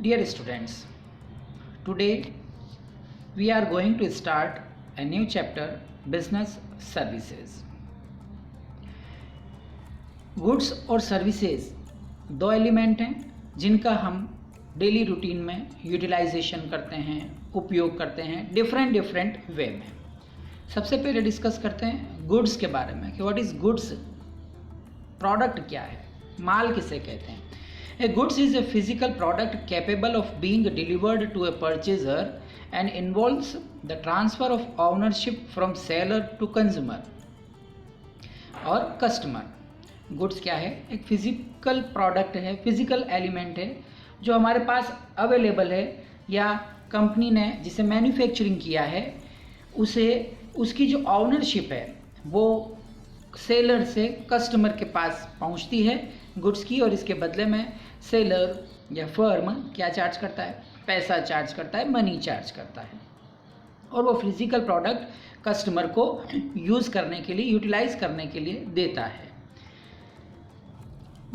Dear students, today we are going to start a new chapter, Business Services. Goods और services दो element हैं जिनका हम daily routine में यूटिलाइजेशन करते हैं, उपयोग करते हैं डिफरेंट वे में। सबसे पहले डिस्कस करते हैं गुड्स के बारे में कि व्हाट इज़ गुड्स, प्रोडक्ट क्या है, माल किसे कहते हैं। A goods is a physical product capable of being delivered to a purchaser and involves the transfer of ownership from seller to consumer और customer। गुड्स क्या है? एक फिजिकल प्रोडक्ट है, फिजिकल एलिमेंट है जो हमारे पास अवेलेबल है या कंपनी ने जिसे मैन्युफैक्चरिंग किया है उसे उसकी जो ऑनरशिप है वो सेलर से कस्टमर के पास पहुंचती है गुड्स की, और इसके बदले में सेलर या फर्म क्या चार्ज करता है? पैसा चार्ज करता है, मनी चार्ज करता है, और वो फिजिकल प्रोडक्ट कस्टमर को यूज़ करने के लिए, यूटिलाइज करने के लिए देता है।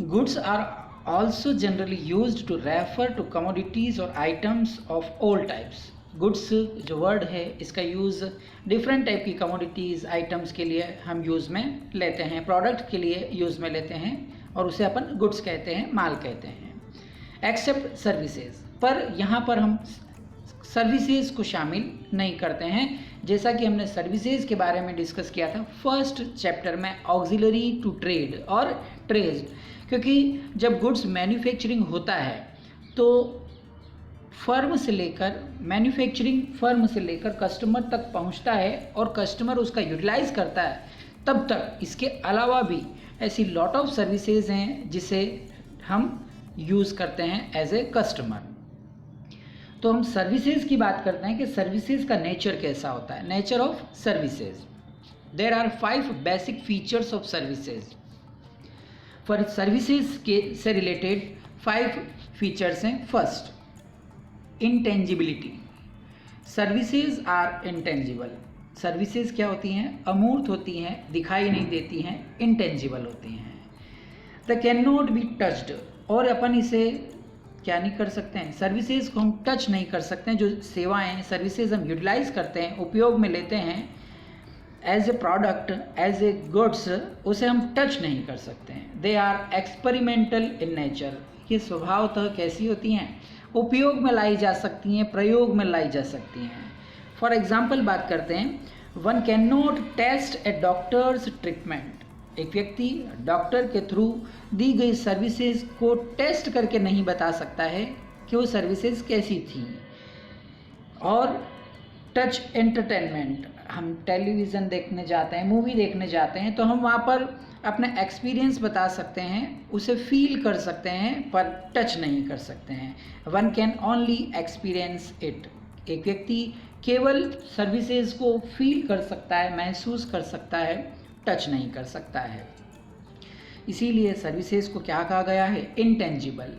Goods are also generally used to refer to commodities और items of all types. Goods जो वर्ड है इसका यूज़ डिफरेंट टाइप की कमोडिटीज़, आइटम्स के लिए हम यूज़ में लेते हैं, प्रोडक्ट के लिए यूज़ में लेते हैं और उसे अपन गुड्स कहते हैं, माल कहते हैं। एक्सेप्ट सर्विसेज, पर यहाँ पर हम सर्विसेज को शामिल नहीं करते हैं, जैसा कि हमने सर्विसेज के बारे में डिस्कस किया था फर्स्ट चैप्टर में, ऑक्सिलरी टू ट्रेड और ट्रेड। क्योंकि जब गुड्स मैन्युफैक्चरिंग होता है तो फर्म से लेकर, मैन्युफैक्चरिंग फर्म से लेकर कस्टमर तक पहुंचता है और कस्टमर उसका यूटिलाइज करता है, तब तक इसके अलावा भी ऐसी लॉट ऑफ सर्विसेज हैं जिसे हम यूज़ करते हैं एज ए कस्टमर। तो हम सर्विसेज की बात करते हैं कि सर्विसेज का नेचर कैसा होता है। Nature of services, there are 5 basic features of services. For services के से रिलेटेड 5 फीचर्स हैं। First, intangibility. Services are intangible. Services क्या होती हैं? अमूर्त होती हैं, दिखाई नहीं देती हैं, इंटेंजिबल होती हैं। The can not be touched, और अपन इसे क्या नहीं कर सकते हैं, सर्विसेज को हम टच नहीं कर सकते हैं। जो सेवाएं, सर्विसेज हम यूटिलाइज करते हैं, उपयोग में लेते हैं as a product, as a goods, उसे हम टच नहीं कर सकते हैं। They are experimental in nature. ये स्वभावतः कैसी होती हैं? उपयोग में लाई जा सकती हैं, प्रयोग में लाई जा सकती हैं। फॉर एग्जाम्पल बात करते हैं, one can not test a doctor's treatment. एक व्यक्ति डॉक्टर के थ्रू दी गई सर्विसेज को टेस्ट करके नहीं बता सकता है कि वो सर्विसेज कैसी थी। और टच एंटरटेनमेंट, हम टेलीविज़न देखने जाते हैं, मूवी देखने जाते हैं, तो हम वहाँ पर अपना एक्सपीरियंस बता सकते हैं, उसे फील कर सकते हैं, पर टच नहीं कर सकते हैं। One can only experience it. एक व्यक्ति केवल सर्विसेज को फील कर सकता है, महसूस कर सकता है, टच नहीं कर सकता है। इसीलिए सर्विसेज को क्या कहा गया है? इंटेंजिबल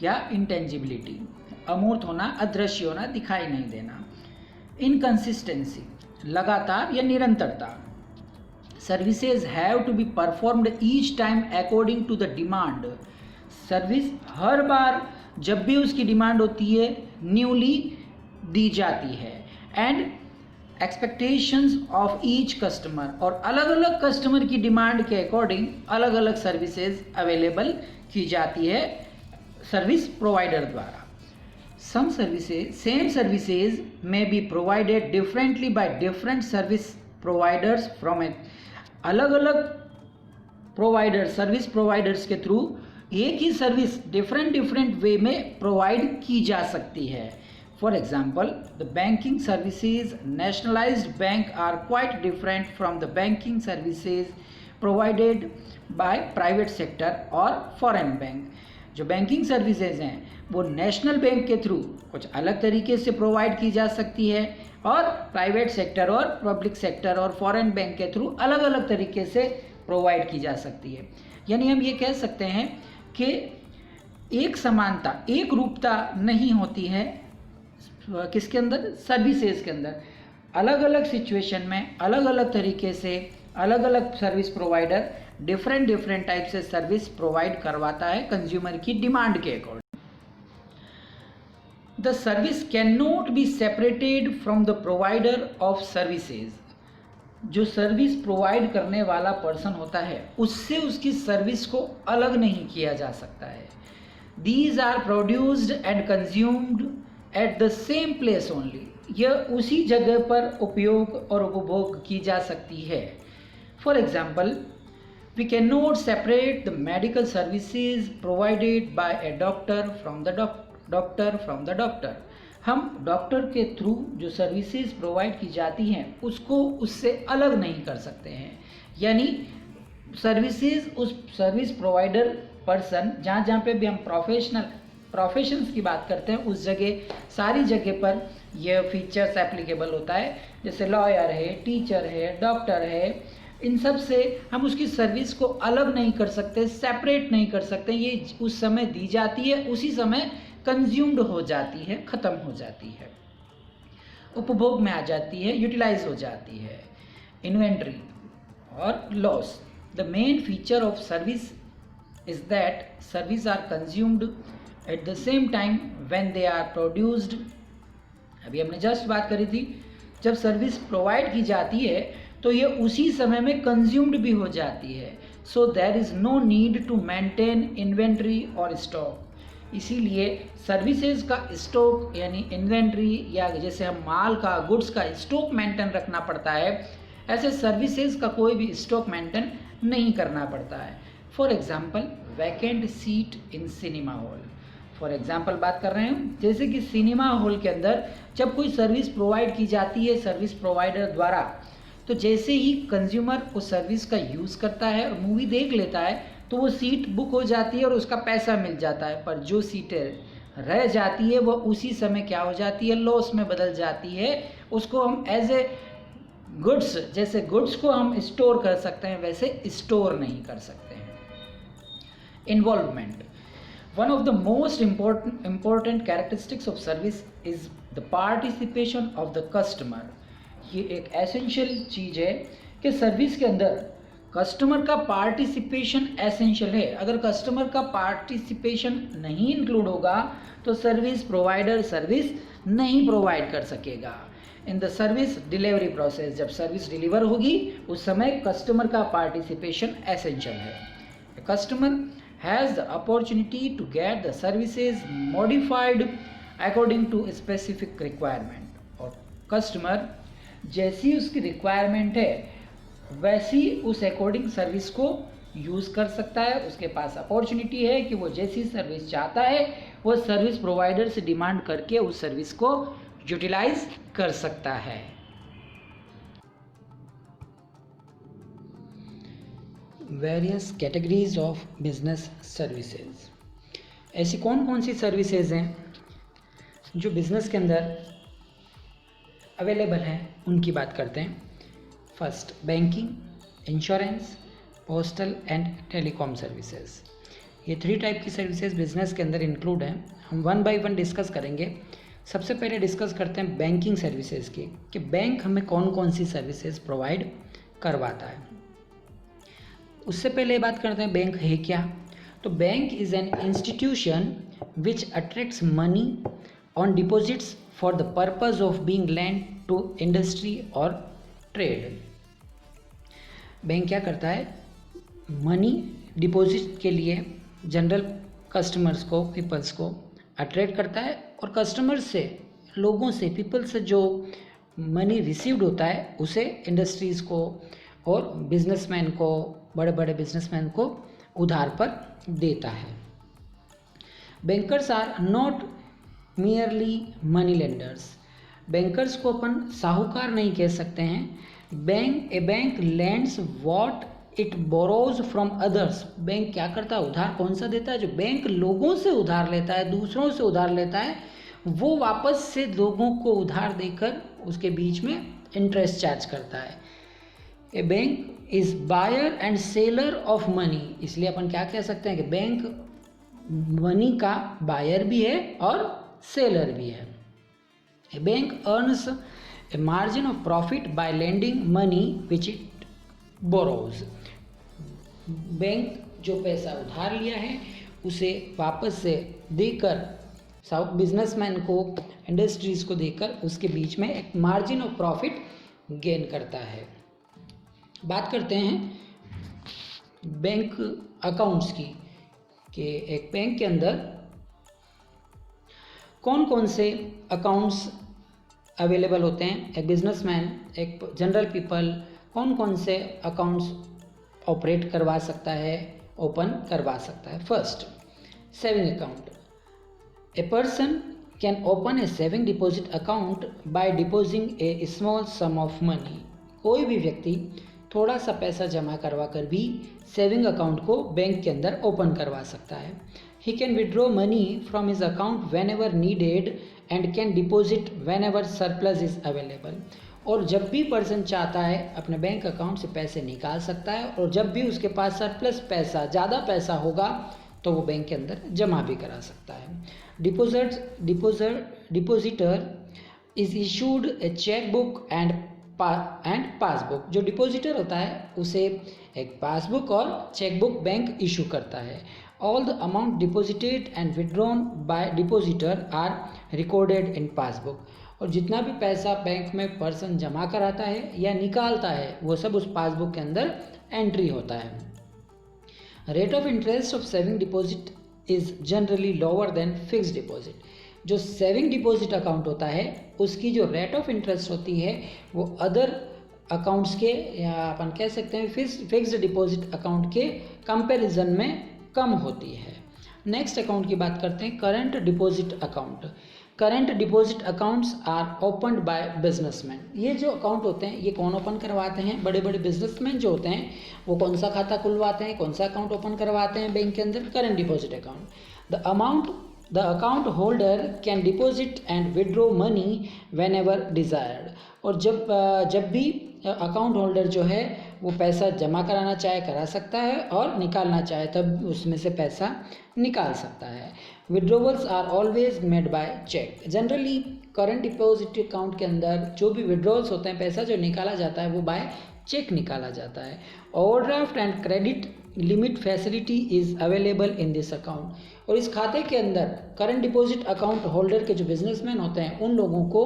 या इंटेंजिबिलिटी, अमूर्त होना, अदृश्य होना, दिखाई नहीं देना। इनकंसिस्टेंसी, लगातार या निरंतरता। Services have to be performed each time according to the demand. Service हर बार जब भी उसकी डिमांड होती है न्यूली दी जाती है, and expectations of each customer, और अलग अलग कस्टमर की डिमांड के अकॉर्डिंग अलग अलग सर्विसेज अवेलेबल की जाती है सर्विस प्रोवाइडर द्वारा। Some services, same services may be provided differently by different service providers from it। अलग अलग प्रोवाइडर, सर्विस प्रोवाइडर्स के थ्रू एक ही सर्विस डिफरेंट वे में प्रोवाइड की जा सकती है। For example, the banking services nationalised bank are quite different from the banking services provided by private sector और फॉरेन बैंक। जो बैंकिंग सर्विसेज हैं वो नेशनल बैंक के थ्रू कुछ अलग तरीके से प्रोवाइड की जा सकती है, और प्राइवेट सेक्टर और पब्लिक सेक्टर और फॉरेन बैंक के थ्रू अलग अलग तरीके से प्रोवाइड की जा सकती है। यानी हम ये कह सकते हैं कि एक समानता, एक रूपता नहीं होती है किसके अंदर? सर्विसेज के अंदर। अलग अलग सिचुएशन में अलग अलग तरीके से अलग अलग सर्विस प्रोवाइडर डिफरेंट टाइप से सर्विस प्रोवाइड करवाता है कंज्यूमर की डिमांड के according. The service can not be separated from the provider of services. जो सर्विस प्रोवाइड करने वाला पर्सन होता है उससे उसकी सर्विस को अलग नहीं किया जा सकता है। These are produced and consumed at the same place only. यह उसी जगह पर उपयोग और उपभोग की जा सकती है। For example, we cannot separate the medical services provided by a doctor from the doctor। हम डॉक्टर के थ्रू जो सर्विसेज प्रोवाइड की जाती हैं उसको उससे अलग नहीं कर सकते हैं। यानी सर्विसेज उस सर्विस प्रोवाइडर पर्सन जहाँ जहाँ पे भी हम प्रोफेशंस की बात करते हैं उस जगह सारी जगह पर यह फीचर्स एप्लीकेबल होता है। जैसे लॉयर है, टीचर है, डॉक्टर है, इन सब से हम उसकी सर्विस को अलग नहीं कर सकते, सेपरेट नहीं कर सकते। ये उस समय दी जाती है, उसी समय कंज्यूम्ड हो जाती है, ख़त्म हो जाती है, उपभोग में आ जाती है, यूटिलाइज हो जाती है। इन्वेंट्री और loss. The main feature of service is that service are consumed at the same time when they are produced. अभी हमने जस्ट बात करी थी, जब सर्विस प्रोवाइड की जाती है तो ये उसी समय में कंज्यूम्ड भी हो जाती है। So there is no need to maintain inventory और स्टॉक। इसीलिए सर्विसेज का स्टॉक यानी इन्वेंट्री या जैसे हम माल का, गुड्स का स्टॉक मेंटेन रखना पड़ता है, ऐसे सर्विसेज का कोई भी स्टॉक मेंटेन नहीं करना पड़ता है। For example, vacant seat in cinema hall. For example बात कर रहे हैं, जैसे कि सिनेमा हॉल के अंदर जब कोई सर्विस प्रोवाइड की जाती है सर्विस प्रोवाइडर द्वारा, तो जैसे ही कंज्यूमर उस सर्विस का यूज़ करता है और मूवी देख लेता है तो वो सीट बुक हो जाती है और उसका पैसा मिल जाता है। पर जो सीटें रह जाती है वो उसी समय क्या हो जाती है, लॉस में बदल जाती है। उसको हम एज ए गुड्स, जैसे गुड्स को हम स्टोर कर सकते हैं वैसे स्टोर नहीं कर सकते हैं। Involvement. One of the most important characteristics of service is the participation of the customer. ये एक एसेंशियल चीज़ है कि सर्विस के अंदर कस्टमर का पार्टिसिपेशन एसेंशियल है। अगर कस्टमर का पार्टिसिपेशन नहीं इंक्लूड होगा तो सर्विस प्रोवाइडर सर्विस नहीं प्रोवाइड कर सकेगा। In the service delivery process, जब सर्विस डिलीवर होगी उस समय कस्टमर का पार्टिसिपेशन एसेंशियल है। Customer has the opportunity to get the services modified according to specific requirement. और कस्टमर जैसी उसकी रिक्वायरमेंट है वैसी उस अकॉर्डिंग सर्विस को यूज़ कर सकता है। उसके पास अपॉर्चुनिटी है कि वो जैसी सर्विस चाहता है वो सर्विस प्रोवाइडर से डिमांड करके उस सर्विस को यूटिलाइज कर सकता है। Various categories of business services. ऐसी कौन कौन सी सर्विसेज हैं जो बिजनेस के अंदर अवेलेबल हैं, उनकी बात करते हैं। First, banking, insurance, postal and telecom services. ये 3 टाइप की सर्विसेज बिजनेस के अंदर इंक्लूड हैं। हम 1 बाय 1 डिस्कस करेंगे। सबसे पहले डिस्कस करते हैं बैंकिंग सर्विसेज की, कि बैंक हमें कौन कौन सी सर्विसेज प्रोवाइड करवाता है। उससे पहले बात करते हैं बैंक है क्या। तो bank is an institution which attracts money on deposits for the purpose of being lent to industry or trade। Bank क्या करता है, मनी डिपॉजिट के लिए जनरल कस्टमर्स को, पीपल्स को अट्रैक्ट करता है और कस्टमर से, लोगों से, पीपल से जो मनी रिसीव्ड होता है उसे इंडस्ट्रीज़ को और बिजनेसमैन को, बड़े बड़े बिजनेसमैन को उधार पर देता है। Bankers are not merely money lenders. Bankers को अपन साहूकार नहीं कह सकते हैं। A bank lends what it borrows from others. Bank क्या करता है, उधार कौन सा देता है, जो बैंक लोगों से उधार लेता है, दूसरों से उधार लेता है, वो वापस से लोगों को उधार देकर उसके बीच में इंटरेस्ट चार्ज करता है। A bank is buyer and seller of money. इसलिए अपन क्या कह सकते हैं कि बैंक मनी का बायर भी है और सेलर भी है। A bank earns a margin of profit by lending money which it borrows. Bank जो पैसा उधार लिया है उसे वापस से देकर बिजनेसमैन को, इंडस्ट्रीज़ को देकर उसके बीच में एक मार्जिन ऑफ प्रॉफिट गेन करता है। बात करते हैं बैंक अकाउंट्स की, कि एक बैंक के अंदर कौन कौन से अकाउंट्स अवेलेबल होते हैं। एक बिजनेसमैन, एक जनरल पीपल कौन कौन से अकाउंट्स ऑपरेट करवा सकता है, ओपन करवा सकता है। First, saving account. A person can open a saving deposit account by depositing a small sum of money. कोई भी व्यक्ति थोड़ा सा पैसा जमा करवा कर भी सेविंग अकाउंट को बैंक के अंदर ओपन करवा सकता है। He can withdraw money from his account when ever needed and can deposit when ever surplus is available. और जब भी पर्सन चाहता है अपने बैंक अकाउंट से पैसे निकाल सकता है, और जब भी उसके पास सरप्लस पैसा, ज़्यादा पैसा होगा तो वो बैंक के अंदर जमा भी करा सकता है। Depositor is issued A cheque book and passbook. जो डिपॉजिटर होता है उसे एक पासबुक और चेकबुक बैंक इशू करता है। All the amount deposited and withdrawn by depositor are recorded in passbook. और जितना भी पैसा बैंक में पर्सन जमा कराता है या निकालता है वो सब उस पासबुक के अंदर एंट्री होता है। Rate of interest of saving deposit is generally lower than fixed deposit. जो सेविंग डिपॉजिट अकाउंट होता है उसकी जो रेट ऑफ इंटरेस्ट होती है वो अदर अकाउंट्स के, या अपन कह सकते हैं फिक्स्ड डिपॉजिट अकाउंट के कंपैरिजन में कम होती है। नेक्स्ट अकाउंट की बात करते हैं, current deposit account. Current deposit accounts are opened by businessman. ये जो अकाउंट होते हैं ये कौन ओपन करवाते हैं? बड़े बड़े बिजनेसमैन जो होते हैं वो कौन सा खाता खुलवाते हैं, कौन सा अकाउंट ओपन करवाते हैं बैंक के अंदर? Current deposit account. The account holder can deposit and withdraw money when ever desired. और जब भी अकाउंट होल्डर जो है वो पैसा जमा कराना चाहे करा सकता है, और निकालना चाहे तब उसमें से पैसा निकाल सकता है। Withdrawals are always made by cheque. Generally current deposit account के अंदर जो भी विड्रॉल्स होते हैं, पैसा जो निकाला जाता है वो बाय चेक निकाला जाता है। Overdraft and credit limit facility is available in this account. और इस खाते के अंदर करंट डिपॉजिट अकाउंट होल्डर के जो बिजनेसमैन होते हैं उन लोगों को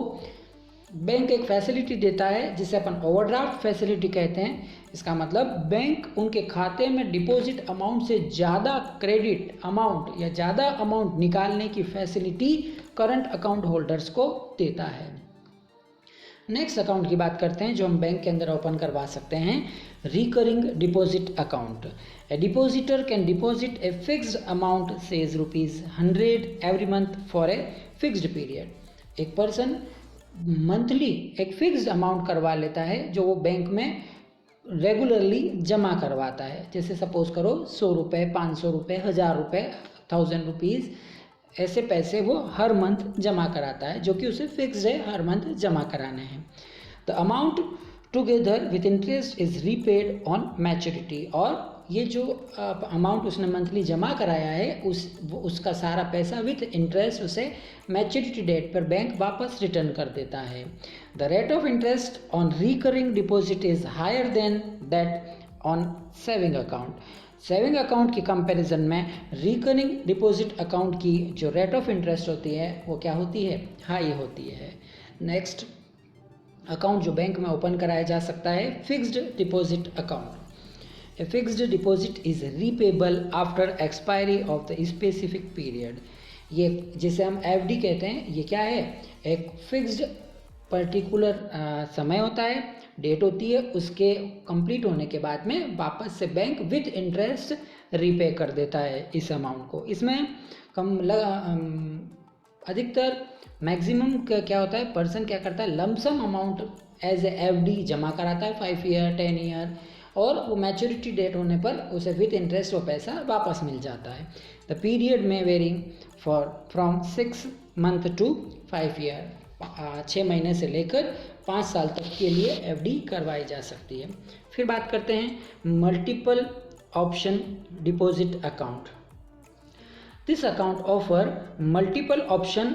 बैंक एक फैसिलिटी देता है जिसे अपन ओवरड्राफ्ट फैसिलिटी कहते हैं। इसका मतलब बैंक उनके खाते में डिपॉजिट अमाउंट से ज़्यादा क्रेडिट अमाउंट या ज़्यादा अमाउंट निकालने की फैसिलिटी करंट अकाउंट होल्डर्स को देता है। नेक्स्ट अकाउंट की बात करते हैं जो हम बैंक के अंदर ओपन करवा सकते हैं, recurring deposit account. A depositor can deposit a fixed amount says ₹100 every month for a fixed period. एक पर्सन मंथली एक फिक्स्ड अमाउंट करवा लेता है जो वो बैंक में रेगुलरली जमा करवाता है। जैसे सपोज करो 100 रुपये, 500 रुपये, 1000 रुपये, 1000 रुपीज़, ऐसे पैसे वो हर मंथ जमा कराता है जो कि उसे फिक्स्ड है, हर मंथ जमा कराने हैं। The amount together with interest is repaid on maturity. और ये जो अमाउंट उसने मंथली जमा कराया है उसका सारा पैसा विथ इंटरेस्ट उसे मैच्योरिटी डेट पर बैंक वापस रिटर्न कर देता है। The rate of interest on recurring deposit is higher than that on saving account. Saving account के कंपैरिजन में रिकरिंग डिपॉजिट अकाउंट की जो रेट ऑफ इंटरेस्ट होती है वो क्या होती है? हाई होती है। नेक्स्ट अकाउंट जो बैंक में ओपन कराया जा सकता है, fixed deposit account. A fixed deposit is repayable after expiry of the specific period. ये जिसे हम FD कहते हैं, ये क्या है? एक फिक्स्ड पर्टिकुलर समय होता है, डेट होती है, उसके कंप्लीट होने के बाद में वापस से बैंक विद इंटरेस्ट रीपे कर देता है इस अमाउंट को। इसमें अधिकतर मैक्सिमम क्या होता है, पर्सन क्या करता है, lump sum amount as a FD जमा कराता है 5 ईयर 10 ईयर, और वो मैच्योरिटी डेट होने पर उसे विद इंटरेस्ट वो पैसा वापस मिल जाता है। द पीरियड में varying from 6 month to 5 year, 6 महीने से लेकर 5 साल तक के लिए FD करवाई जा सकती है। फिर बात करते हैं multiple option deposit account. This account offer multiple option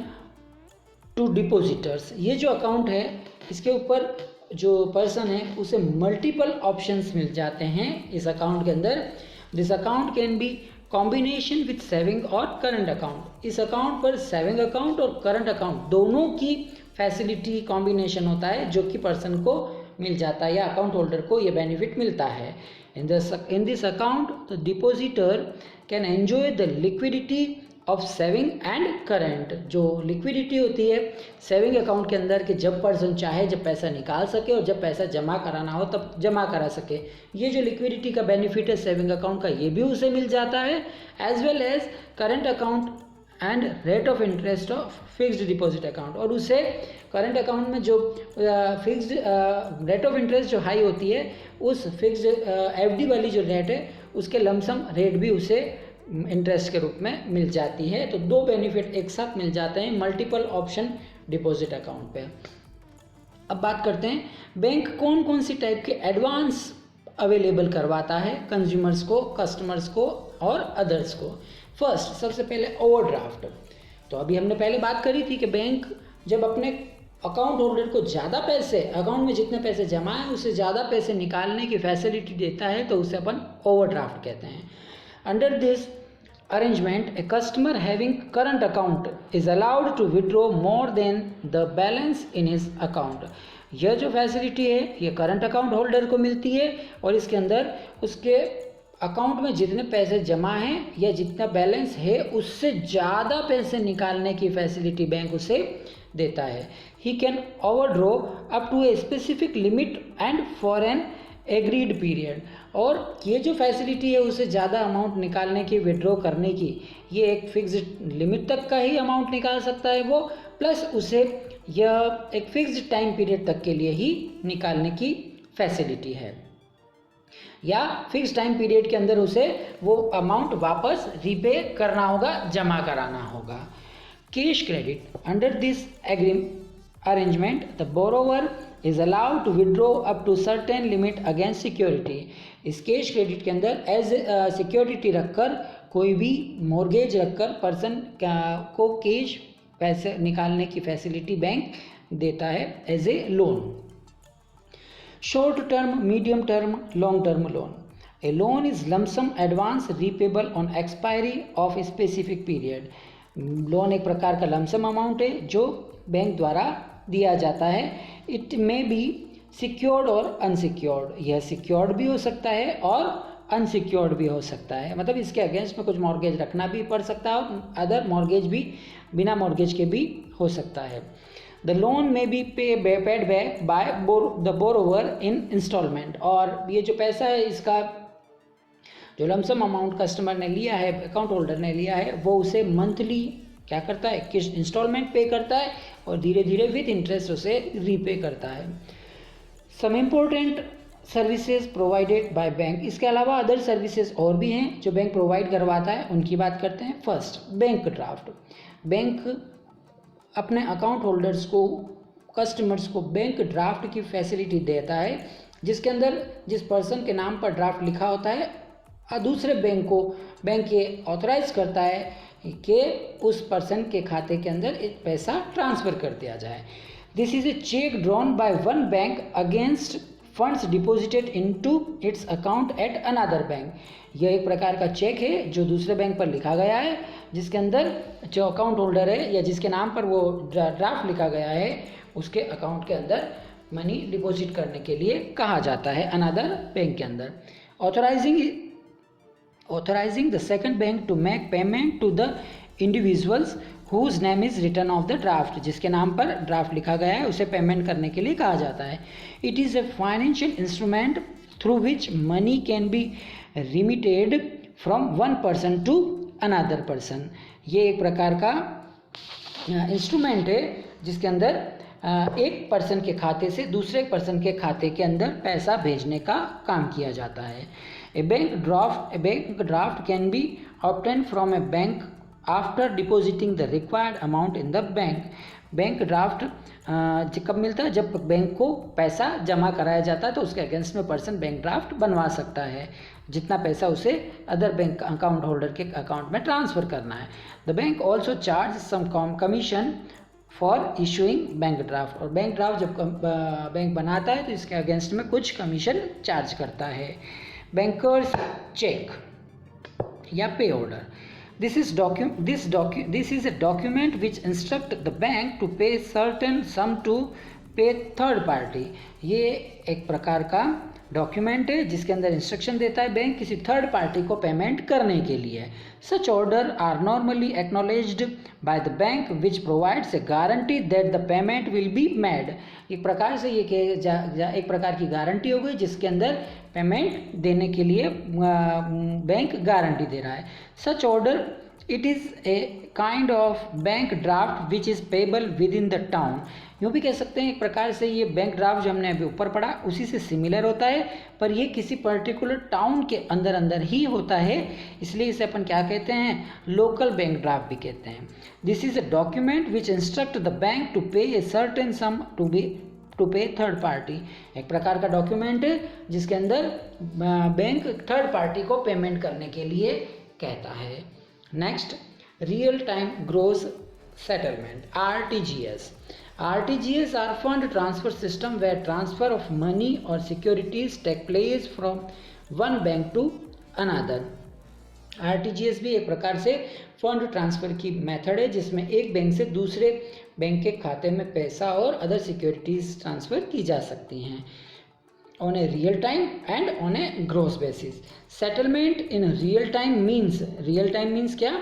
to depositors. ये जो अकाउंट है इसके ऊपर जो पर्सन है उसे मल्टीपल ऑप्शंस मिल जाते हैं इस अकाउंट के अंदर। This account can be combination with saving और करंट अकाउंट। इस अकाउंट पर सेविंग अकाउंट और करंट अकाउंट दोनों की फैसिलिटी कॉम्बिनेशन होता है जो कि पर्सन को मिल जाता है या अकाउंट होल्डर को ये बेनिफिट मिलता है। In this account the depositor can enjoy the liquidity of saving and current. जो लिक्विडिटी होती है सेविंग अकाउंट के अंदर कि जब पर्सन चाहे जब पैसा निकाल सके और जब पैसा जमा कराना हो तब जमा करा सके, ये जो लिक्विडिटी का बेनिफिट है सेविंग अकाउंट का ये भी उसे मिल जाता है, as well as current account and rate of interest of fixed deposit account. और उसे करंट अकाउंट में जो फिक्स्ड रेट ऑफ इंटरेस्ट जो हाई होती है उस फिक्स्ड एफडी वाली जो रेट है उसके लमसम रेट भी उसे इंटरेस्ट के रूप में मिल जाती है। तो दो बेनिफिट एक साथ मिल जाते हैं मल्टीपल ऑप्शन डिपॉजिट अकाउंट पे। अब बात करते हैं बैंक कौन कौन सी टाइप के एडवांस अवेलेबल करवाता है कंज्यूमर्स को, कस्टमर्स को और अदर्स को। फर्स्ट सबसे पहले ओवरड्राफ्ट। तो अभी हमने पहले बात करी थी कि बैंक जब अपने अकाउंट होल्डर को ज़्यादा पैसे, अकाउंट में जितने पैसे जमा है उससे ज़्यादा पैसे निकालने की फैसिलिटी देता है तो उसे अपन ओवरड्राफ्ट कहते हैं। Under this arrangement, a customer having current account is allowed to withdraw more than the balance in his account। यह जो फैसिलिटी है ये करंट अकाउंट होल्डर को मिलती है और इसके अंदर उसके अकाउंट में जितने पैसे जमा हैं या जितना बैलेंस है उससे ज़्यादा पैसे निकालने की फैसिलिटी बैंक उसे देता है। He can overdraw up to a specific limit and for an agreed period. और ये जो फैसिलिटी है उसे ज़्यादा अमाउंट निकालने की, विड्रॉ करने की, ये एक फिक्स्ड लिमिट तक का ही अमाउंट निकाल सकता है वो, प्लस उसे यह एक फिक्स्ड टाइम पीरियड तक के लिए ही निकालने की फैसिलिटी है या फिक्स टाइम पीरियड के अंदर उसे वो अमाउंट वापस रीपे करना होगा, जमा कराना होगा। Cash credit. Under this arrangement the borrower is allowed to withdraw up to certain limit against security. इस कैश क्रेडिट के अंदर एज सिक्योरिटी रखकर कोई भी मॉर्गेज रखकर पर्सन को कैश पैसे निकालने की फैसिलिटी बैंक देता है as a loan. Short term, medium term, long term loan. A loan is lump sum advance repayable on expiry of a specific period. Loan एक प्रकार का लमसम अमाउंट है जो बैंक द्वारा दिया जाता है। इट मे बी सिक्योर्ड और अनसिक्योर्ड। यह सिक्योर्ड भी हो सकता है और अनसिक्योर्ड भी हो सकता है, मतलब इसके अगेंस्ट में कुछ मॉर्गेज रखना भी पड़ सकता है, अदर मॉर्गेज भी बिना मॉर्गेज के भी हो सकता है। The loan may be paid back by the borrower in instalment. और ये जो पैसा है इसका जो लमसम अमाउंट कस्टमर ने लिया है, अकाउंट होल्डर ने लिया है, वो उसे मंथली क्या करता है, किस इंस्टॉलमेंट पे करता है और धीरे धीरे विथ इंटरेस्ट उसे रीपे करता है। Some important services provided by bank. इसके अलावा अदर सर्विसेज और भी हैं जो बैंक प्रोवाइड करवाता है, उनकी बात करते हैं। First, bank draft. बैंक अपने अकाउंट होल्डर्स को, कस्टमर्स को बैंक ड्राफ्ट की फैसिलिटी देता है जिसके अंदर जिस पर्सन के नाम पर ड्राफ्ट लिखा होता है दूसरे बैंक को बैंक ये ऑथराइज करता है कि उस पर्सन के खाते के अंदर एक पैसा ट्रांसफ़र कर दिया जाए। This is a check drawn by one bank against funds deposited into its account at another bank. यह एक प्रकार का चेक है जो दूसरे बैंक पर लिखा गया है, जिसके अंदर जो अकाउंट होल्डर है या जिसके नाम पर वो ड्राफ्ट लिखा गया है उसके अकाउंट के अंदर मनी डिपॉजिट करने के लिए कहा जाता है अनदर बैंक के अंदर। Authorizing the second bank to make payment to the individuals whose name is written of the draft। जिसके नाम पर ड्राफ्ट लिखा गया है उसे पेमेंट करने के लिए कहा जाता है। It is a financial instrument through which money can be remitted from one person to another person। ये एक प्रकार का इंस्ट्रूमेंट है जिसके अंदर एक पर्सन के खाते से दूसरे पर्सन के खाते के अंदर पैसा भेजने का काम किया जाता है। A bank draft can be obtained from a bank after depositing the required amount in the bank। Bank draft कब मिलता है, जब बैंक को पैसा जमा कराया जाता है तो उसके अगेंस्ट में पर्सन बैंक ड्राफ्ट बनवा सकता है जितना पैसा उसे अदर बैंक अकाउंट होल्डर के अकाउंट में ट्रांसफ़र करना है। The bank also charge some commission for issuing bank draft. और बैंक ड्राफ्ट जब बैंक बनाता है तो इसके अगेंस्ट में कुछ कमीशन चार्ज करता है। Bankers cheque. या pay order. This is a document which instruct the bank to pay certain sum to pay third party। ये एक प्रकार का डॉक्यूमेंट है जिसके अंदर इंस्ट्रक्शन देता है बैंक किसी थर्ड पार्टी को पेमेंट करने के लिए। Such order are normally acknowledged by the bank which provides a guarantee that the payment will be made. एक प्रकार से ये एक प्रकार की गारंटी हो गई जिसके अंदर पेमेंट देने के लिए बैंक गारंटी दे रहा है। Such order it is a kind of bank draft which is payable with in the town. यूँ भी कह सकते हैं एक प्रकार से ये बैंक ड्राफ्ट जो हमने अभी ऊपर पढ़ा उसी से सिमिलर होता है, पर ये किसी पर्टिकुलर टाउन के अंदर ही होता है, इसलिए इसे अपन क्या कहते हैं, लोकल बैंक ड्राफ्ट भी कहते हैं। This is a document which instruct the bank to pay a certain sum to pay third party. एक प्रकार का डॉक्यूमेंट है जिसके अंदर बैंक थर्ड पार्टी को पेमेंट करने के लिए कहता है। Next, real time gross settlement, RTGS। RTGS are fund transfer system where transfer of money or securities take place from one bank to another। RTGS भी एक प्रकार से फंड ट्रांसफ़र की मेथड है जिसमें एक बैंक से दूसरे बैंक के खाते में पैसा और अदर सिक्योरिटीज़ ट्रांसफ़र की जा सकती हैं on a real time and on a gross basis। settlement in real time means क्या,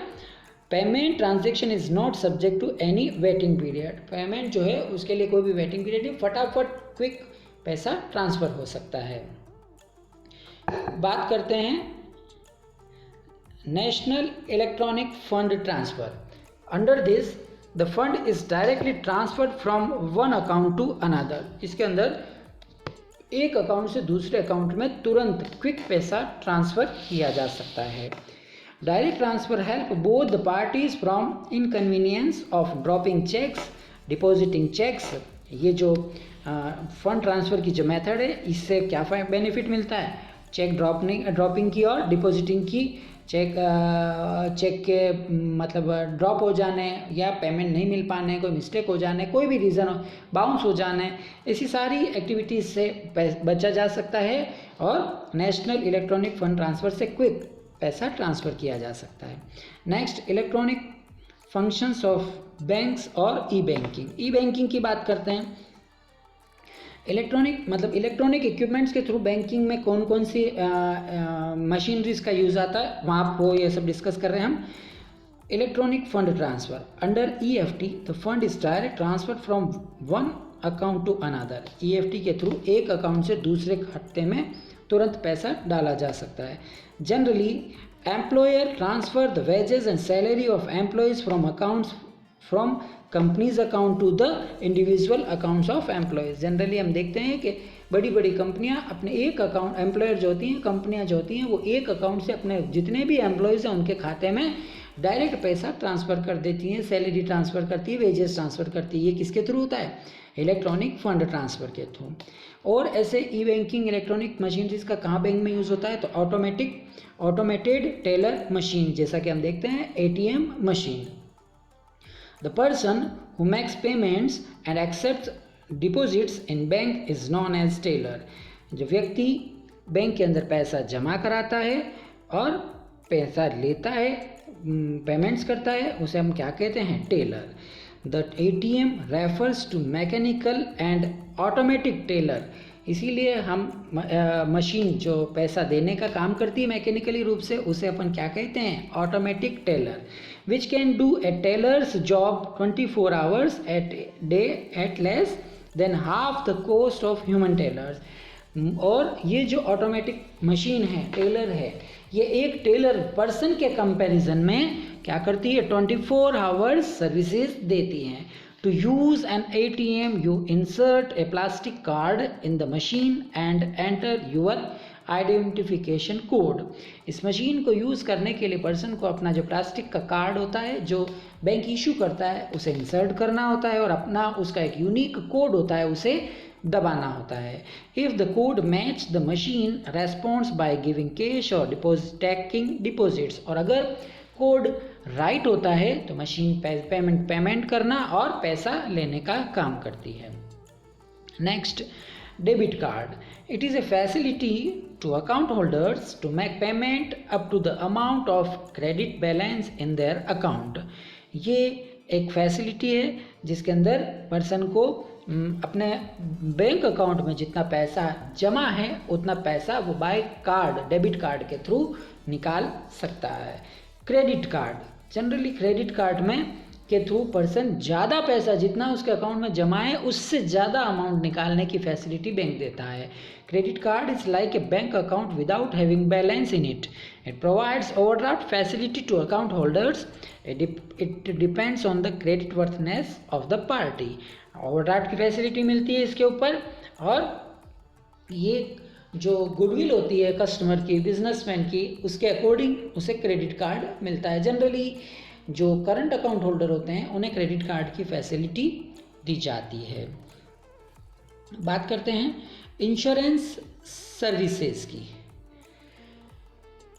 payment transaction is not subject to any waiting period. Payment जो है उसके लिए कोई भी वेटिंग पीरियड नहीं, फटाफट क्विक पैसा ट्रांसफ़र हो सकता है। बात करते हैं national electronic fund transfer. Under this the fund is directly transferred from one account to another. इसके अंदर एक अकाउंट से दूसरे अकाउंट में तुरंत क्विक पैसा ट्रांसफ़र किया जा सकता है। Direct transfer help both the parties from inconvenience of dropping cheques, depositing cheques. ये जो फंड ट्रांसफ़र की जो मेथड है इससे क्या बेनिफिट मिलता है, चेक ड्रॉपिंग की और डिपॉजिटिंग की। चेक के मतलब ड्रॉप हो जाने या पेमेंट नहीं मिल पाने, कोई मिस्टेक हो जाने, कोई भी रीज़न हो, बाउंस हो जाने, ऐसी सारी एक्टिविटीज़ से बचा जा सकता है और नेशनल इलेक्ट्रॉनिक फंड ट्रांसफ़र से क्विक पैसा ट्रांसफ़र किया जा सकता है। Next, electronic functions of banks और ई बैंकिंग की बात करते हैं। इलेक्ट्रॉनिक इक्विपमेंट्स के थ्रू बैंकिंग में कौन कौन सी मशीनरीज का यूज़ आता है वहाँ वो ये सब डिस्कस कर रहे हैं हम। Electronic fund transfer under EFT the fund is direct transfer from one account to another. EFT के थ्रू एक अकाउंट से दूसरे खाते में तुरंत पैसा डाला जा सकता है। Generally employer transfer the wages and salary of employees from accounts from companies account to the individual accounts of employees. Generally हम देखते हैं कि बड़ी बड़ी कंपनियां अपने एक अकाउंट, एम्प्लॉयर जो होती हैं, कंपनियां जो होती हैं, वो एक अकाउंट से अपने जितने भी एम्प्लॉयज़ हैं उनके खाते में डायरेक्ट पैसा ट्रांसफ़र कर देती हैं, सैलरी ट्रांसफ़र करती है, वेजेस ट्रांसफ़र करती है। ये किसके थ्रू होता है, इलेक्ट्रॉनिक फंड ट्रांसफ़र के थ्रू। और ऐसे ई बैंकिंग इलेक्ट्रॉनिक मशीनरीज का कहाँ बैंक में यूज़ होता है, तो ऑटोमेटेड टेलर मशीन, जैसा कि हम देखते हैं ATM machine. The person who makes payments and accepts deposits in bank is known as teller। जो व्यक्ति बैंक के अंदर पैसा जमा कराता है और पैसा लेता है, पेमेंट्स करता है, उसे हम क्या कहते हैं, Taylor. The ATM refers to mechanical and automatic teller। इसीलिए हम मशीन जो पैसा देने का काम करती है मैकेनिकली रूप से, उसे अपन क्या कहते हैं, automatic teller. Which can do a teller's job 24 hours at day at less than half the cost of human tellers. और ये जो ऑटोमेटिक मशीन है, टेलर है, ये एक टेलर पर्सन के कंपैरिजन में क्या करती है, 24 आवर्स सर्विसेज देती हैं। To use an ATM, you insert a plastic card in the machine and enter your identification code। इस मशीन को यूज़ करने के लिए पर्सन को अपना जो प्लास्टिक का कार्ड होता है जो बैंक इशू करता है उसे इंसर्ट करना होता है और अपना उसका एक यूनिक कोड होता है उसे दबाना होता है। If the code match the machine responds by giving cash और टेकिंग डिपॉजिट्स। और अगर कोड राइट होता है तो मशीन पेमेंट करना और पैसा लेने का काम करती है। Next, debit card. It is a facility to account holders to make payment up to the amount of credit balance in their account. ये एक फैसिलिटी है जिसके अंदर पर्सन को अपने बैंक अकाउंट में जितना पैसा जमा है उतना पैसा वो बाय कार्ड, डेबिट कार्ड के थ्रू निकाल सकता है. Credit card, generally credit card में के थ्रू पर्सन ज़्यादा पैसा जितना उसके अकाउंट में जमा है उससे ज़्यादा अमाउंट निकालने की फैसिलिटी बैंक देता है. Credit card is like a bank account without having balance in it. It provides overdraft facility to account holders. It depends on the credit worthiness of the party. Overdraft की facility मिलती है इसके ऊपर, और ये जो गुडविल होती है कस्टमर की, बिजनेसमैन की, उसके अकॉर्डिंग उसे क्रेडिट कार्ड मिलता है. जनरली जो करंट अकाउंट होल्डर होते हैं उन्हें क्रेडिट कार्ड की फैसिलिटी दी जाती है. बात करते हैं इंश्योरेंस सर्विसेज की.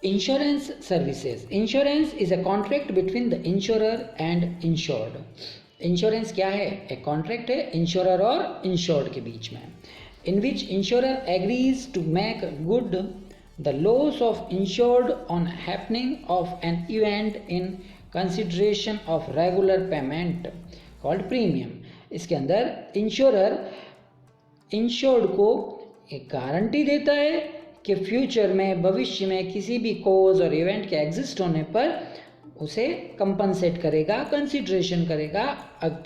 Insurance services. Insurance is a contract between the insurer and insured. Insurance क्या है? एक कॉन्ट्रैक्ट है इंश्योरर और इंश्योर्ड के बीच में, in which insurer agrees to make good the loss of insured on happening of an event in consideration of regular payment called premium. इसके अंदर insurer insured को एक गारंटी देता है कि फ्यूचर में, भविष्य में किसी भी कॉज और इवेंट के एग्जिस्ट होने पर उसे कंपनसेट करेगा, कंसिडरेशन करेगा.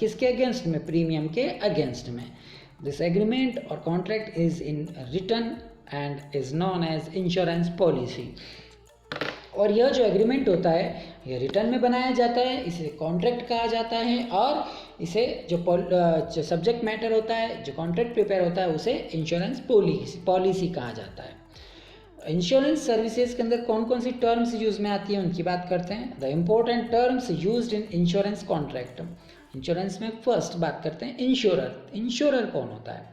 किसके अगेंस्ट में? प्रीमियम के अगेंस्ट में. This agreement or contract is in written and is known as insurance policy. और यह जो एग्रीमेंट होता है यह रिटर्न में बनाया जाता है, इसे कॉन्ट्रैक्ट कहा जाता है, और इसे जो सब्जेक्ट मैटर होता है, जो कॉन्ट्रैक्ट प्रिपेयर होता है, उसे इंश्योरेंस पॉलिसी कहा जाता है. इंश्योरेंस सर्विसेज के अंदर कौन कौन सी टर्म्स यूज में आती हैं उनकी बात करते हैं. The important terms used in insurance contract. Insurance में फर्स्ट बात करते हैं इंश्योरर. इंश्योरर कौन होता है?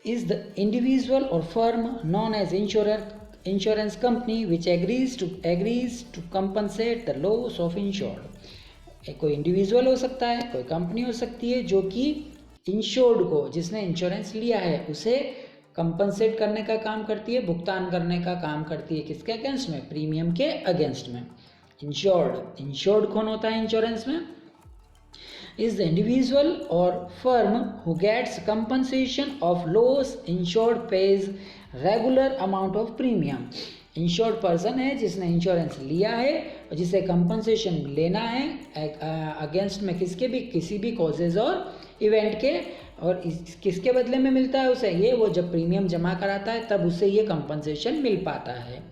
इज द इंडिविजुअल और firm known as insurer, insurance company which agrees to compensate the loss of insured. कोई इंडिविजुअल हो सकता है, कोई कंपनी हो सकती है जो कि इंश्योर्ड को, जिसने इंश्योरेंस लिया है, उसे कंपनसेट करने का काम करती है, भुगतान करने का काम करती है. किसके अगेंस्ट में? प्रीमियम के अगेंस्ट में. इंश्योर्ड कौन होता है इंश्योरेंस में? is the individual or firm who gets compensation of loss insured pays regular amount of premium. Insured person है जिसने इंश्योरेंस लिया है और जिसे कंपनसेशन लेना है अगेंस्ट में किसी भी कॉजेज और इवेंट के, और किसके बदले में मिलता है उसे? ये वो जब प्रीमियम जमा कराता है तब उसे ये कंपनसेशन मिल पाता है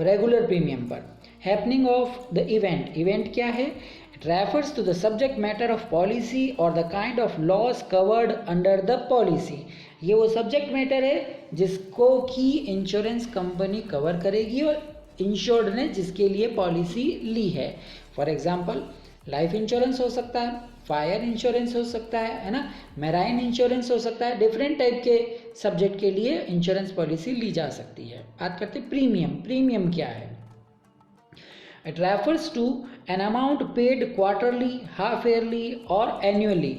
रेगुलर प्रीमियम पर. Happening of the event. Event क्या है? It refers to the subject matter of policy or the kind of loss covered under the policy. ये वो सब्जेक्ट मैटर है जिसको कि इंश्योरेंस कंपनी कवर करेगी और इंश्योर्ड ने जिसके लिए पॉलिसी ली है. फॉर एग्जांपल लाइफ इंश्योरेंस हो सकता है, फायर इंश्योरेंस हो सकता है ना, मैराइन इंश्योरेंस हो सकता है. डिफरेंट टाइप के सब्जेक्ट के लिए इंश्योरेंस पॉलिसी ली जा सकती है. बात करते हैं प्रीमियम. प्रीमियम क्या है? It refers to an amount paid quarterly, half-yearly or annually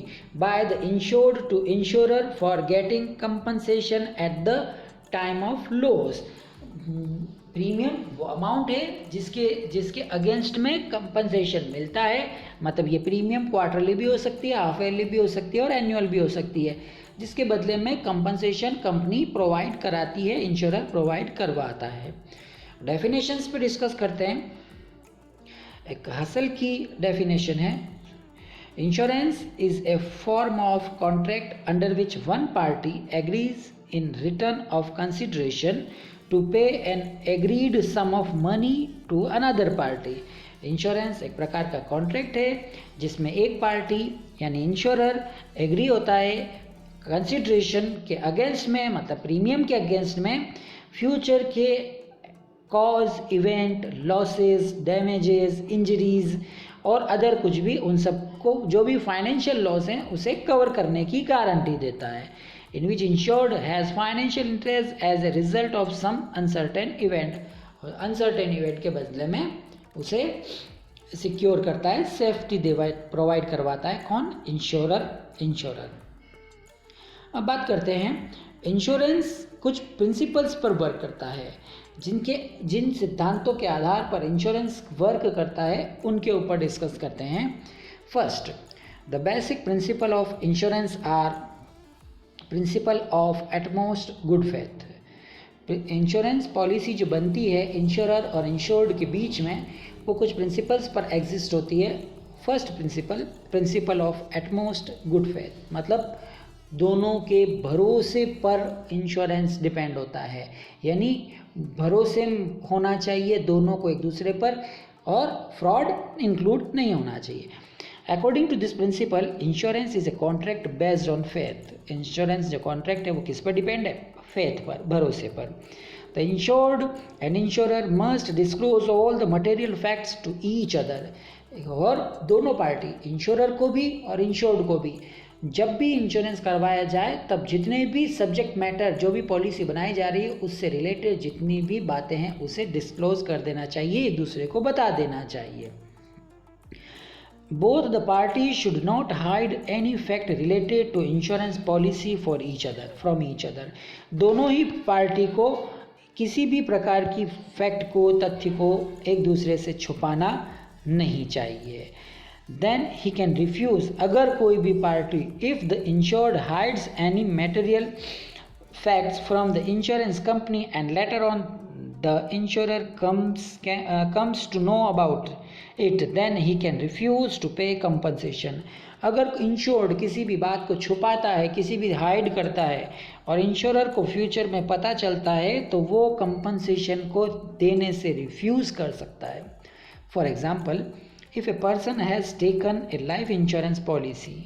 by the insured to insurer for getting compensation at the time of loss. Premium वो अमाउंट है जिसके अगेंस्ट में कंपनसेशन मिलता है. मतलब ये प्रीमियम क्वार्टरली भी हो सकती है, हाफ ईयरली भी हो सकती है और एनुअल भी हो सकती है, जिसके बदले में कंपनसेशन कंपनी प्रोवाइड कराती है, इंश्योरर प्रोवाइड करवाता है. डेफिनेशंस पे डिस्कस करते हैं. एक हासिल की डेफिनेशन है, insurance is a form of contract under which one party agrees in return of consideration to pay an agreed sum of money to another party. Insurance एक प्रकार का कॉन्ट्रैक्ट है जिसमें एक पार्टी यानी इंश्योरर एग्री होता है कंसिडरेशन के अगेंस्ट में, मतलब प्रीमियम के अगेंस्ट में, फ्यूचर के cause, event, losses, damages, injuries और अदर कुछ भी, उन सबको जो भी फाइनेंशियल लॉस हैं उसे कवर करने की गारंटी देता है. In which insured has financial interest as a result of some uncertain event. और अनसर्टेन इवेंट के बदले में उसे सिक्योर करता है, सेफ्टी प्रोवाइड करवाता है. कौन? इंश्योरर. अब बात करते हैं इंश्योरेंस कुछ प्रिंसिपल्स पर वर्क करता है, जिन सिद्धांतों के आधार पर इंश्योरेंस वर्क करता है उनके ऊपर डिस्कस करते हैं। First, the basic principle of insurance are principle of utmost good faith. Insurance policy जो बनती है इंश्योरर और इंश्योर्ड के बीच में, वो कुछ प्रिंसिपल्स पर एग्जिस्ट होती है। First principle of utmost good faith, मतलब दोनों के भरोसे पर इंश्योरेंस डिपेंड होता है, यानी भरोसे होना चाहिए दोनों को एक दूसरे पर, और फ्रॉड इंक्लूड नहीं होना चाहिए। According to this principle, insurance is a contract based on faith. Insurance जो कॉन्ट्रैक्ट है वो किस पर डिपेंड है? फेथ पर, भरोसे पर। The insured and insurer must disclose all the material facts to each other. और दोनों पार्टी, इंश्योरर को भी और इंश्योर्ड को भी, जब भी इंश्योरेंस करवाया जाए तब जितने भी सब्जेक्ट मैटर, जो भी पॉलिसी बनाई जा रही है उससे रिलेटेड जितनी भी बातें हैं उसे डिस्क्लोज कर देना चाहिए, एक दूसरे को बता देना चाहिए। Both the parties should not hide any fact related to insurance policy from each other. दोनों ही पार्टी को किसी भी प्रकार की फैक्ट को, तथ्य को एक दूसरे से छुपाना नहीं चाहिए। Then he can refuse, अगर कोई भी party, if the insured hides any material facts from the insurance company and later on the insurer comes to know about it, then he can refuse to pay compensation. अगर insured किसी भी बात को छुपाता है, किसी भी हाइड करता है और इंश्योरर को फ्यूचर में पता चलता है, तो वो कंपनसेशन को देने से रिफ्यूज़ कर सकता है। For example, if a person has taken a life insurance policy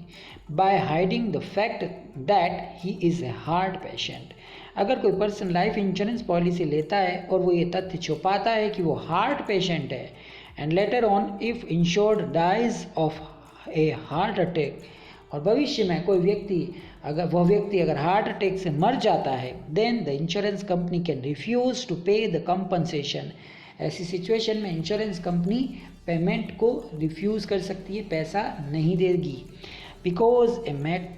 by hiding the fact that he is a heart patient, अगर कोई पर्सन लाइफ इंश्योरेंस पॉलिसी लेता है और वो ये तथ्य छुपाता है कि वो हार्ट पेशेंट है, and later on if insured dies of a heart attack, और भविष्य में कोई व्यक्ति अगर हार्ट अटैक से मर जाता है, then the insurance company can refuse to pay the compensation. ऐसी सिचुएशन में इंश्योरेंस कंपनी पेमेंट को रिफ्यूज़ कर सकती है, पैसा नहीं देगी, because a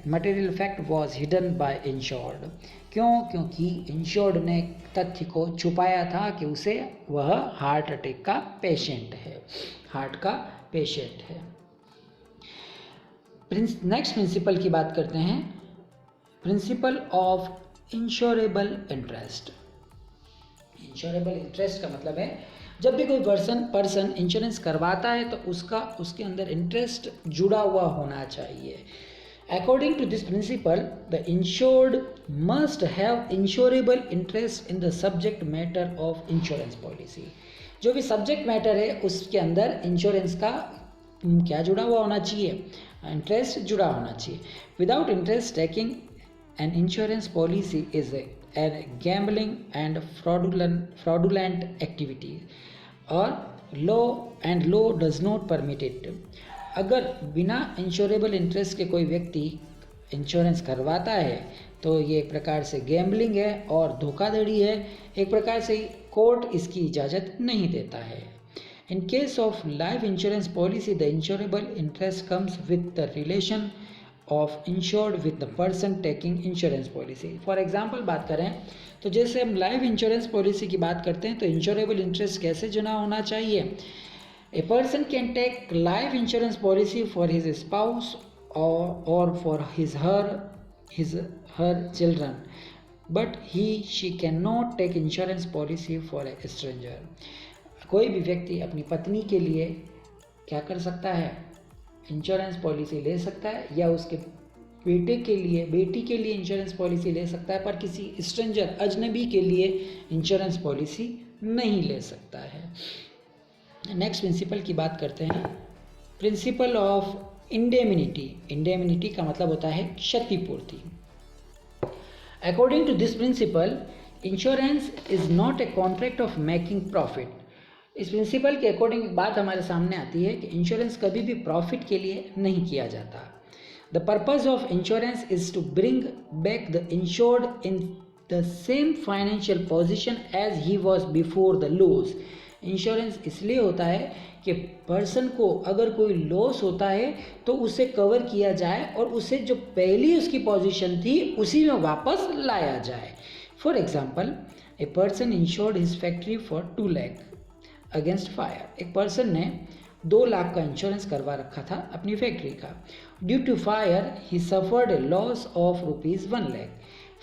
material fact was hidden by insured. क्योंकि इंश्योर्ड ने तथ्य को छुपाया था कि वह हार्ट अटैक का पेशेंट है, हार्ट का पेशेंट है। नेक्स्ट प्रिंसिपल की बात करते हैं, principle of insurable interest. Insurable interest का मतलब है जब भी कोई पर्सन इंश्योरेंस करवाता है तो उसके अंदर इंटरेस्ट जुड़ा हुआ होना चाहिए। According to this principle, the insured must have insurable interest in the subject matter of insurance policy. जो भी सब्जेक्ट मैटर है उसके अंदर इंश्योरेंस का क्या जुड़ा हुआ होना चाहिए? इंटरेस्ट जुड़ा होना चाहिए। Without interest taking an insurance policy is a gambling and fraudulent activity और law does not permit it. अगर बिना इंश्योरेबल इंटरेस्ट के कोई व्यक्ति इंश्योरेंस करवाता है तो ये एक प्रकार से गैम्बलिंग है और धोखाधड़ी है, एक प्रकार से कोर्ट इसकी इजाज़त नहीं देता है। In case of life insurance policy, the insurable interest comes with the relation of insured with the person taking insurance policy. For example बात करें तो जैसे हम लाइफ इंश्योरेंस पॉलिसी की बात करते हैं तो इंश्योरेबल इंटरेस्ट कैसे जुड़ा होना चाहिए? A person can take life insurance policy for his spouse or for her children, but she cannot take insurance policy for a stranger. कोई भी व्यक्ति अपनी पत्नी के लिए क्या कर सकता है? इंश्योरेंस पॉलिसी ले सकता है, या उसके बेटी के लिए इंश्योरेंस पॉलिसी ले सकता है, पर किसी स्ट्रेंजर, अजनबी के लिए इंश्योरेंस पॉलिसी नहीं ले सकता है। नेक्स्ट प्रिंसिपल की बात करते हैं, प्रिंसिपल ऑफ इंडेमिनिटी। इंडेमिनिटी का मतलब होता है क्षतिपूर्ति। According to this principle, insurance is not a contract of making profit. इस प्रिंसिपल के अकॉर्डिंग एक बात हमारे सामने आती है कि इंश्योरेंस कभी भी प्रॉफिट के लिए नहीं किया जाता। The purpose of insurance is to bring back the insured in the same financial position as he was before the loss. Insurance इसलिए होता है कि पर्सन को अगर कोई लॉस होता है तो उसे कवर किया जाए और उसे जो पहली उसकी पोजीशन थी उसी में वापस लाया जाए। For example, a person insured his factory for 2 lakh against fire. एक पर्सन ने 2 लाख का इंश्योरेंस करवा रखा था अपनी फैक्ट्री का। Due to fire he suffered a loss of ₹1 lakh.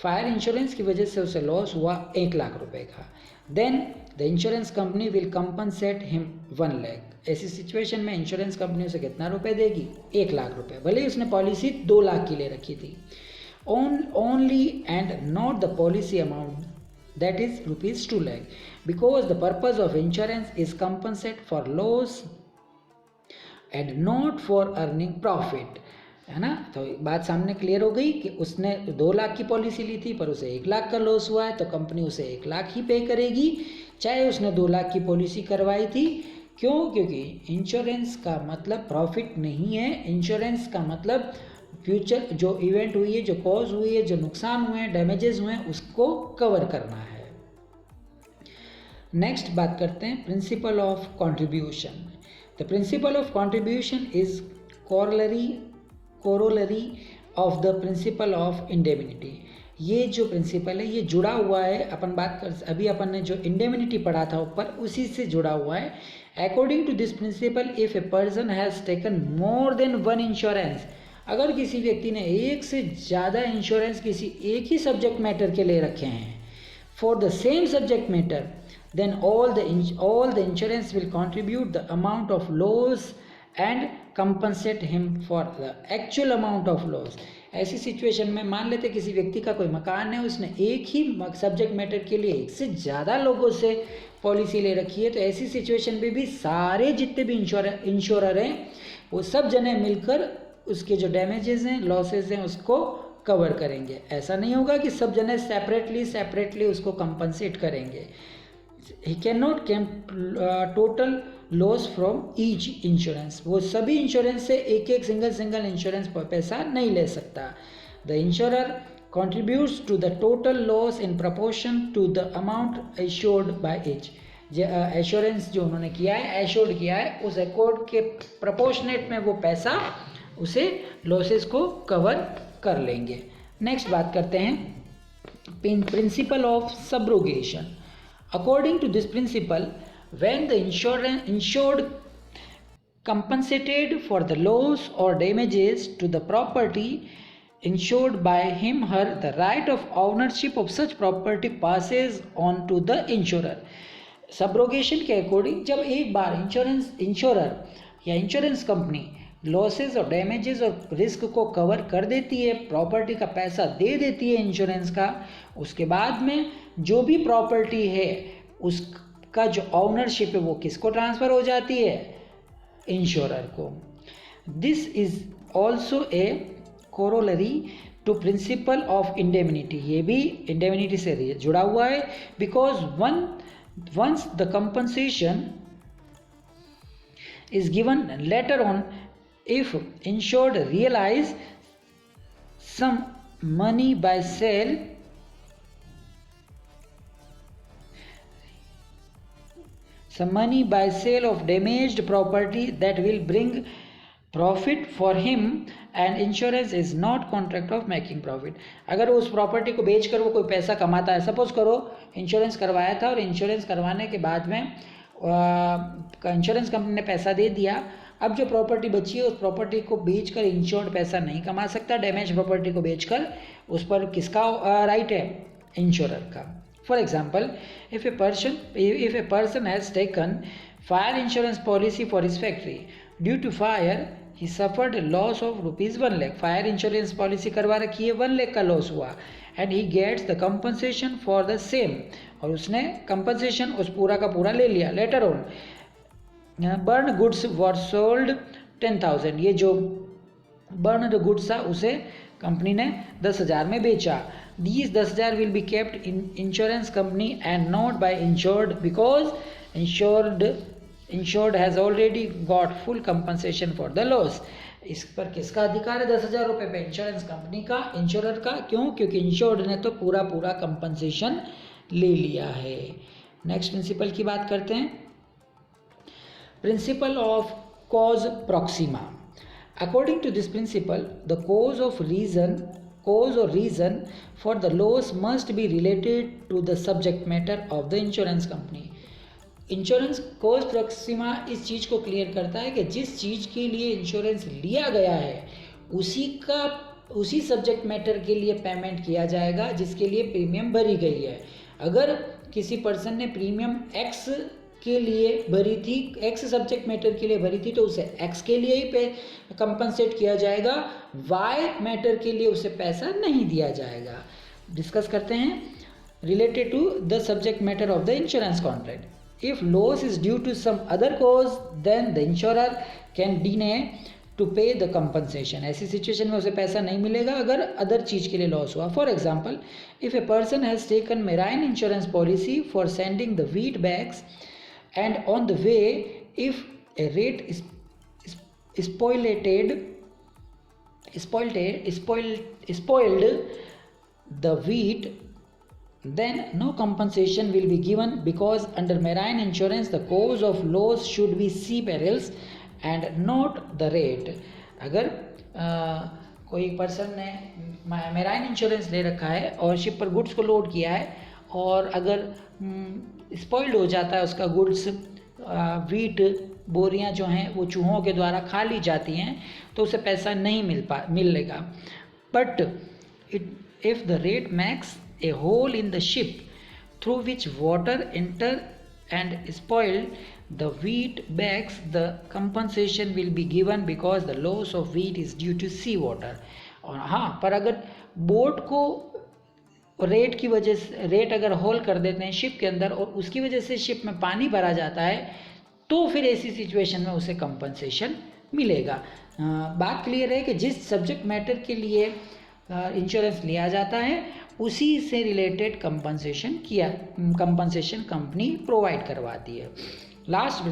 Fire insurance की वजह से उसे लॉस हुआ 1 लाख रुपए का। Then the insurance company will compensate him 1 lakh. ऐसी सिचुएशन में इंश्योरेंस कंपनी उसे कितना रुपए देगी? 1 लाख रुपए, भले ही उसने पॉलिसी 2 लाख की ले रखी थी। Only and not the policy amount, that is ₹2 lakh, because the purpose of insurance is compensate for loss and not for earning profit, है ना। तो बात सामने क्लियर हो गई कि उसने 2 लाख की पॉलिसी ली थी पर उसे 1 लाख का लॉस हुआ है तो कंपनी उसे 1 लाख ही पे करेगी, चाहे उसने 2 लाख की पॉलिसी करवाई थी। क्यों? क्योंकि इंश्योरेंस का मतलब प्रॉफिट नहीं है। इंश्योरेंस का मतलब फ्यूचर जो इवेंट हुई है, जो कॉज हुई है, जो नुकसान हुए हैं, डैमेजेस हुए हैं, उसको कवर करना है। नेक्स्ट बात करते हैं principle of contribution. The principle of contribution is corollary of the principal of indemnity. ये जो प्रिंसिपल है ये जुड़ा हुआ है, अभी अपन ने जो इंडेमिनिटी पढ़ा था ऊपर उसी से जुड़ा हुआ है। According to this principle, if a person has taken more than 1 insurance, अगर किसी व्यक्ति ने एक से ज़्यादा इंश्योरेंस किसी एक ही सब्जेक्ट मैटर के ले रखे हैं for the same subject matter, then all the insurance will contribute the amount of loss and compensate him for the actual amount of loss। ऐसी सिचुएशन में मान लेते किसी व्यक्ति का कोई मकान है, उसने एक ही सब्जेक्ट मैटर के लिए एक से ज़्यादा लोगों से पॉलिसी ले रखी है, तो ऐसी सिचुएशन में भी सारे जितने भी इंश्योरर हैं वो सब जने मिलकर उसके जो डैमेजेस हैं, लॉसेज हैं, उसको कवर करेंगे। ऐसा नहीं होगा कि सब जने सेपरेटली उसको कंपनसेट करेंगे। He cannot claim total loss from each insurance। वो सभी इंश्योरेंस से एक सिंगल इंश्योरेंस पर पैसा नहीं ले सकता। The insurer contributes to the total loss in proportion to the amount assured by each। Assurance जो उन्होंने किया है, एश्योर्ड किया है, उस अकॉर्ड के प्रोपोर्शनेट में वो पैसा उसे लॉसेस को कवर कर लेंगे। नेक्स्ट बात करते हैं principle of subrogation. According to this principle, when the insured compensated for the loss or damages to the property insured by him her, the right of ownership of such property passes on to the insurer। Subrogation के according जब एक बार insurer या insurance company losses और damages और risk को cover कर देती है, प्रॉपर्टी का पैसा दे देती है इंश्योरेंस का, उसके बाद में जो भी प्रॉपर्टी है उसका जो ऑनरशिप है वो किसको ट्रांसफ़र हो जाती है? इंश्योरर को। This is also a corollary to principle of indemnity. ये भी इंडेमिनिटी से जुड़ा हुआ है, because once the compensation is given later on, if insured realize some money by sale of damaged property that will bring profit for him, and insurance is not contract of making profit। अगर उस property को बेचकर वो कोई पैसा कमाता है, suppose करो इंश्योरेंस करवाया था और इंश्योरेंस करवाने के बाद में इंश्योरेंस कंपनी ने पैसा दे दिया, अब जो प्रॉपर्टी बची है उस प्रॉपर्टी को बेचकर इंश्योर्ड पैसा नहीं कमा सकता। डैमेज प्रॉपर्टी को बेचकर उस पर किसका राइट है? इंश्योरर का। For example, if a person has taken fire insurance policy for his factory, due to fire he suffered loss of ₹1 lakh. Fire insurance policy करवा रखी है, 1 लाख का लॉस हुआ, and he gets the compensation for the same, और उसने compensation उस पूरा का पूरा ले लिया। Later on burn goods were sold 10,000। ये जो बर्न गुड्स था उसे कंपनी ने 10,000 में बेचा। These 10,000 will be kept in insurance company and not by insured, because insured has already got full compensation for the loss. इस पर किसका अधिकार है? 10,000 रुपये पे इंश्योरेंस कंपनी का, इंश्योरर का। क्यों? क्योंकि इंश्योर्ड ने तो पूरा कंपनसेशन ले लिया है। नेक्स्ट प्रिंसिपल की बात करते हैं Principle of cause proxima. According to this principle, the cause or reason for the loss must be related to the subject matter of the insurance company. Insurance cause Proxima इस चीज़ को clear करता है कि जिस चीज़ के लिए इंश्योरेंस लिया गया है उसी सब्जेक्ट मैटर के लिए पेमेंट किया जाएगा जिसके लिए प्रीमियम भरी गई है। अगर किसी पर्सन ने प्रीमियम एक्स के लिए भरी थी, एक्स सब्जेक्ट मैटर के लिए भरी थी, तो उसे एक्स के लिए ही पे कंपनसेट किया जाएगा, वाई मैटर के लिए उसे पैसा नहीं दिया जाएगा। डिस्कस करते हैं related to the subject matter of the insurance contract. If loss is due to some other cause, then the insurer can deny to pay the compensation. ऐसी सिचुएशन में उसे पैसा नहीं मिलेगा अगर अदर चीज़ के लिए लॉस हुआ। For example, if a person has taken marine insurance policy for sending the wheat bags and on the way if a rate is spoiled the wheat, then no compensation will be given because under marine insurance the cause of loss should be sea perils and not the rate. अगर कोई person ने marine insurance ले रखा है और ship पर goods को load किया है और अगर स्पॉइल्ड हो जाता है उसका गुड्स, वीट बोरियां जो हैं वो चूहों के द्वारा खा ली जाती हैं तो उसे पैसा नहीं मिलेगा। But if the rate max a hole in the ship through which water enter and spoil the wheat bags, the compensation will be given because the loss of wheat is due to sea water. और हाँ, पर अगर boat को rate की वजह से rate अगर whole कर देते हैं शिप के अंदर और उसकी वजह से शिप में पानी भरा जाता है तो फिर ऐसी सिचुएशन में उसे कंपनसेशन मिलेगा। बात क्लियर है कि जिस सब्जेक्ट मैटर के लिए इंश्योरेंस लिया जाता है उसी से रिलेटेड कंपनसेशन कंपनी प्रोवाइड करवाती है। Last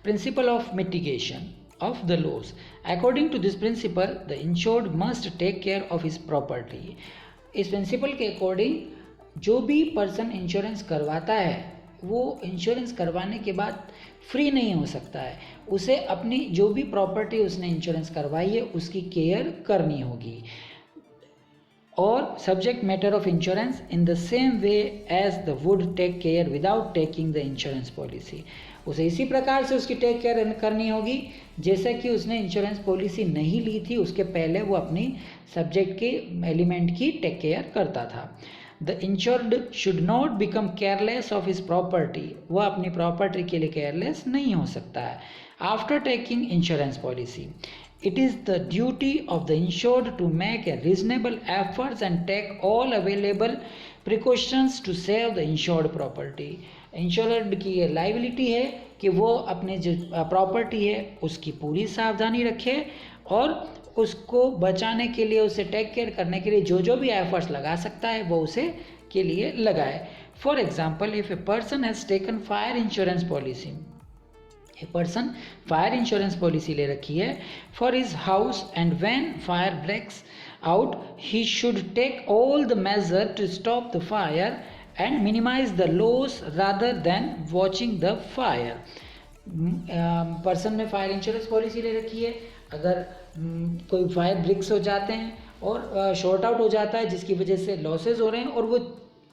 principle of mitigation of the loss. According to this principle the insured must take care of his property. इस प्रिंसिपल के अकॉर्डिंग जो भी पर्सन इंश्योरेंस करवाता है वो इंश्योरेंस करवाने के बाद फ्री नहीं हो सकता है, उसे अपनी जो भी प्रॉपर्टी उसने इंश्योरेंस करवाई है उसकी केयर करनी होगी। और subject matter of insurance in the same way as the would take care without taking the insurance policy. उसे इसी प्रकार से उसकी टेक केयर करनी होगी जैसा कि उसने इंश्योरेंस पॉलिसी नहीं ली थी उसके पहले वो अपनी सब्जेक्ट के एलिमेंट की टेक केयर करता था। The insured should not become careless of his property. वह अपनी प्रॉपर्टी के लिए केयरलेस नहीं हो सकता है। After taking insurance policy it is the duty of the insured to make a reasonable efforts and take all available precautions to save the insured property. Insured की ये लाइबिलिटी है कि वो अपने जो प्रॉपर्टी है उसकी पूरी सावधानी रखे और उसको बचाने के लिए, उसे टेक केयर करने के लिए जो भी एफर्ट्स लगा सकता है वो उसे के लिए लगाए। For example, if a person has taken fire insurance policy, a person fire insurance policy ले रखी है for his house and when fire breaks out he should take all the measure to stop the fire and minimize the loss rather than watching the fire. Person ने fire insurance policy ले रखी है, अगर कोई fire breaks हो जाते हैं और शॉर्ट आउट हो जाता है जिसकी वजह से लॉसेज हो रहे हैं और वो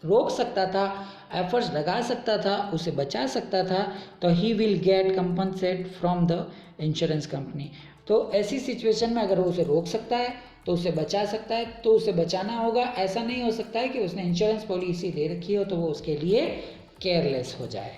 रोक सकता था, एफर्ट्स लगा सकता था, उसे बचा सकता था, तो he will get compensate from the insurance company. तो ऐसी सिचुएशन में अगर वो उसे रोक सकता है तो उसे बचा सकता है, तो उसे बचाना होगा। ऐसा नहीं हो सकता है कि उसने इंश्योरेंस पॉलिसी ले रखी हो तो वो उसके लिए केयरलेस हो जाए।